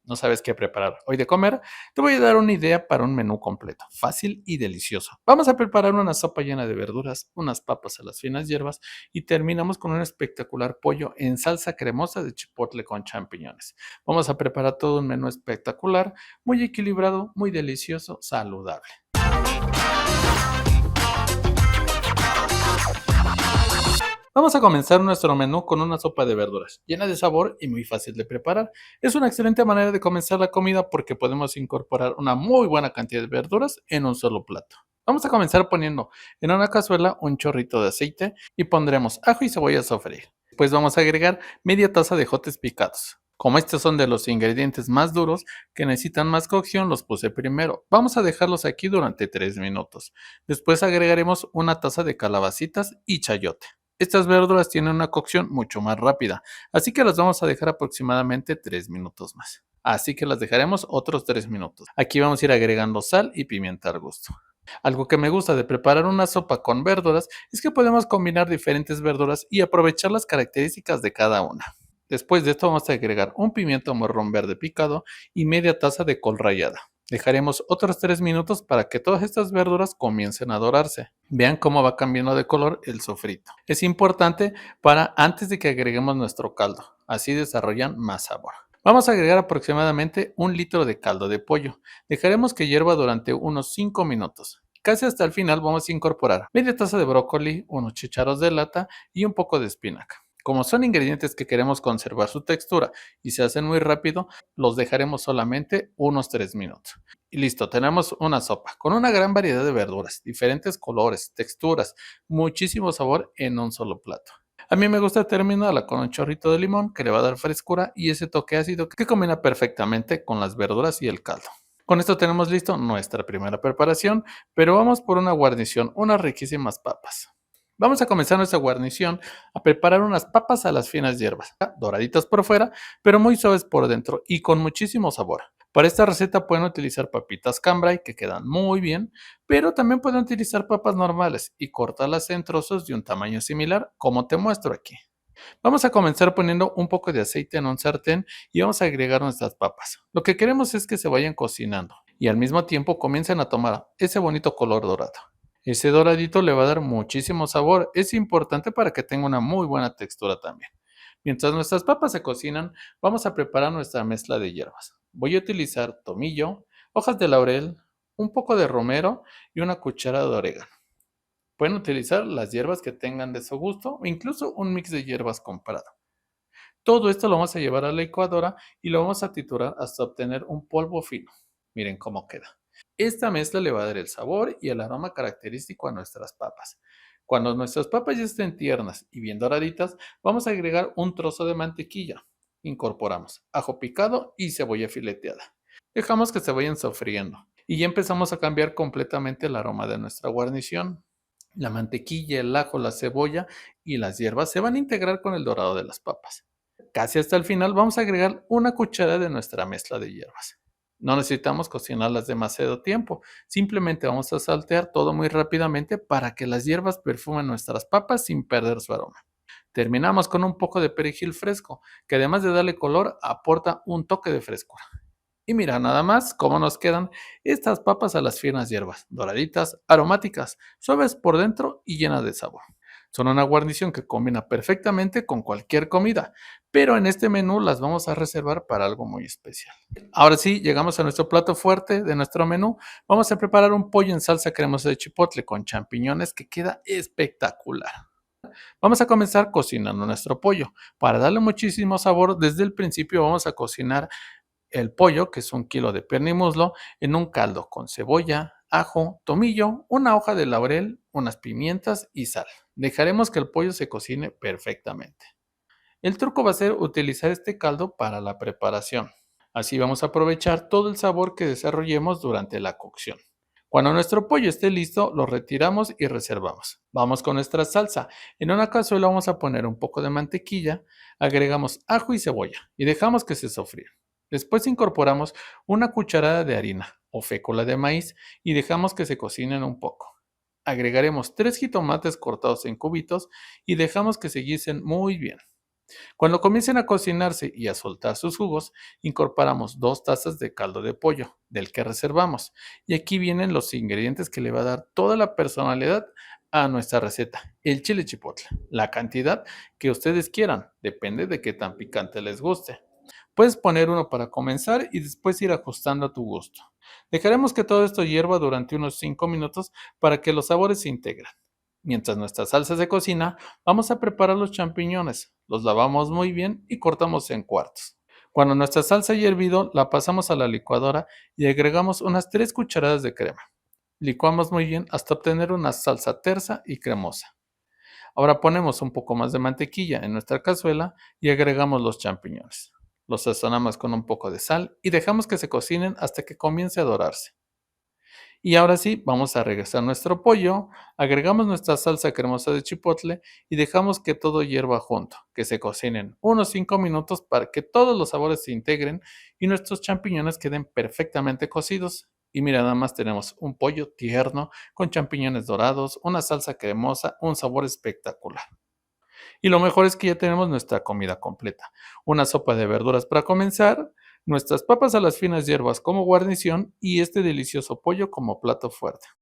¿No sabes qué preparar hoy de comer? Te voy a dar una idea para un menú completo, fácil y delicioso. Vamos a preparar una sopa llena de verduras, unas papas a las finas hierbas y terminamos con un espectacular pollo en salsa cremosa de chipotle con champiñones. Vamos a preparar todo un menú espectacular, muy equilibrado, muy delicioso, saludable. Vamos a comenzar nuestro menú con una sopa de verduras, llena de sabor y muy fácil de preparar. Es una excelente manera de comenzar la comida porque podemos incorporar una muy buena cantidad de verduras en un solo plato. Vamos a comenzar poniendo en una cazuela un chorrito de aceite y pondremos ajo y cebolla a sofreír. Después vamos a agregar media taza de ejotes picados. Como estos son de los ingredientes más duros que necesitan más cocción, los puse primero. Vamos a dejarlos aquí durante 3 minutos. Después agregaremos una taza de calabacitas y chayote. Estas verduras tienen una cocción mucho más rápida, así que las vamos a dejar aproximadamente 3 minutos más. Así que las dejaremos otros 3 minutos. Aquí vamos a ir agregando sal y pimienta al gusto. Algo que me gusta de preparar una sopa con verduras es que podemos combinar diferentes verduras y aprovechar las características de cada una. Después de esto vamos a agregar un pimiento morrón verde picado y media taza de col rallada. Dejaremos otros 3 minutos para que todas estas verduras comiencen a dorarse. Vean cómo va cambiando de color el sofrito. Es importante para antes de que agreguemos nuestro caldo, así desarrollan más sabor. Vamos a agregar aproximadamente 1 litro de caldo de pollo. Dejaremos que hierva durante unos 5 minutos. Casi hasta el final vamos a incorporar media taza de brócoli, unos chícharos de lata y un poco de espinaca. Como son ingredientes que queremos conservar su textura y se hacen muy rápido, los dejaremos solamente unos 3 minutos. Y listo, tenemos una sopa con una gran variedad de verduras, diferentes colores, texturas, muchísimo sabor en un solo plato. A mí me gusta terminarla con un chorrito de limón que le va a dar frescura y ese toque ácido que combina perfectamente con las verduras y el caldo. Con esto tenemos listo nuestra primera preparación, pero vamos por una guarnición, unas riquísimas papas. Vamos a comenzar nuestra guarnición a preparar unas papas a las finas hierbas, doraditas por fuera, pero muy suaves por dentro y con muchísimo sabor. Para esta receta pueden utilizar papitas cambray que quedan muy bien, pero también pueden utilizar papas normales y cortarlas en trozos de un tamaño similar como te muestro aquí. Vamos a comenzar poniendo un poco de aceite en un sartén y vamos a agregar nuestras papas. Lo que queremos es que se vayan cocinando y al mismo tiempo comiencen a tomar ese bonito color dorado. Ese doradito le va a dar muchísimo sabor, es importante para que tenga una muy buena textura también. Mientras nuestras papas se cocinan, vamos a preparar nuestra mezcla de hierbas. Voy a utilizar tomillo, hojas de laurel, un poco de romero y una cucharada de orégano. Pueden utilizar las hierbas que tengan de su gusto o incluso un mix de hierbas comprado. Todo esto lo vamos a llevar a la licuadora y lo vamos a triturar hasta obtener un polvo fino. Miren cómo queda. Esta mezcla le va a dar el sabor y el aroma característico a nuestras papas. Cuando nuestras papas ya estén tiernas y bien doraditas, vamos a agregar un trozo de mantequilla. Incorporamos ajo picado y cebolla fileteada. Dejamos que se vayan sofriendo y ya empezamos a cambiar completamente el aroma de nuestra guarnición. La mantequilla, el ajo, la cebolla y las hierbas se van a integrar con el dorado de las papas. Casi hasta el final vamos a agregar una cucharada de nuestra mezcla de hierbas. No necesitamos cocinarlas demasiado tiempo, simplemente vamos a saltear todo muy rápidamente para que las hierbas perfumen nuestras papas sin perder su aroma. Terminamos con un poco de perejil fresco, que además de darle color, aporta un toque de frescura. Y mira nada más cómo nos quedan estas papas a las finas hierbas, doraditas, aromáticas, suaves por dentro y llenas de sabor. Son una guarnición que combina perfectamente con cualquier comida, pero en este menú las vamos a reservar para algo muy especial. Ahora sí, llegamos a nuestro plato fuerte de nuestro menú. Vamos a preparar un pollo en salsa cremosa de chipotle con champiñones que queda espectacular. Vamos a comenzar cocinando nuestro pollo. Para darle muchísimo sabor, desde el principio vamos a cocinar el pollo, que es 1 kilo de pierna y muslo, en un caldo con cebolla, ajo, tomillo, una hoja de laurel, unas pimientas y sal. Dejaremos que el pollo se cocine perfectamente. El truco va a ser utilizar este caldo para la preparación. Así vamos a aprovechar todo el sabor que desarrollemos durante la cocción. Cuando nuestro pollo esté listo, lo retiramos y reservamos. Vamos con nuestra salsa. En una cazuela vamos a poner un poco de mantequilla, agregamos ajo y cebolla y dejamos que se sofrían. Después incorporamos una cucharada de harina o fécula de maíz y dejamos que se cocinen un poco. Agregaremos 3 jitomates cortados en cubitos y dejamos que se guisen muy bien. Cuando comiencen a cocinarse y a soltar sus jugos, incorporamos 2 tazas de caldo de pollo, del que reservamos. Y aquí vienen los ingredientes que le va a dar toda la personalidad a nuestra receta. El chile chipotle, la cantidad que ustedes quieran, depende de qué tan picante les guste. Puedes poner uno para comenzar y después ir ajustando a tu gusto. Dejaremos que todo esto hierva durante unos 5 minutos para que los sabores se integren. Mientras nuestra salsa se cocina, vamos a preparar los champiñones. Los lavamos muy bien y cortamos en cuartos. Cuando nuestra salsa haya hervido, la pasamos a la licuadora y agregamos unas 3 cucharadas de crema. Licuamos muy bien hasta obtener una salsa tersa y cremosa. Ahora ponemos un poco más de mantequilla en nuestra cazuela y agregamos los champiñones. Los sazonamos con un poco de sal y dejamos que se cocinen hasta que comience a dorarse. Y ahora sí, vamos a regresar nuestro pollo, agregamos nuestra salsa cremosa de chipotle y dejamos que todo hierva junto, que se cocinen unos 5 minutos para que todos los sabores se integren y nuestros champiñones queden perfectamente cocidos. Y mira, nada más tenemos un pollo tierno con champiñones dorados, una salsa cremosa, un sabor espectacular. Y lo mejor es que ya tenemos nuestra comida completa. Una sopa de verduras para comenzar, nuestras papas a las finas hierbas como guarnición y este delicioso pollo como plato fuerte.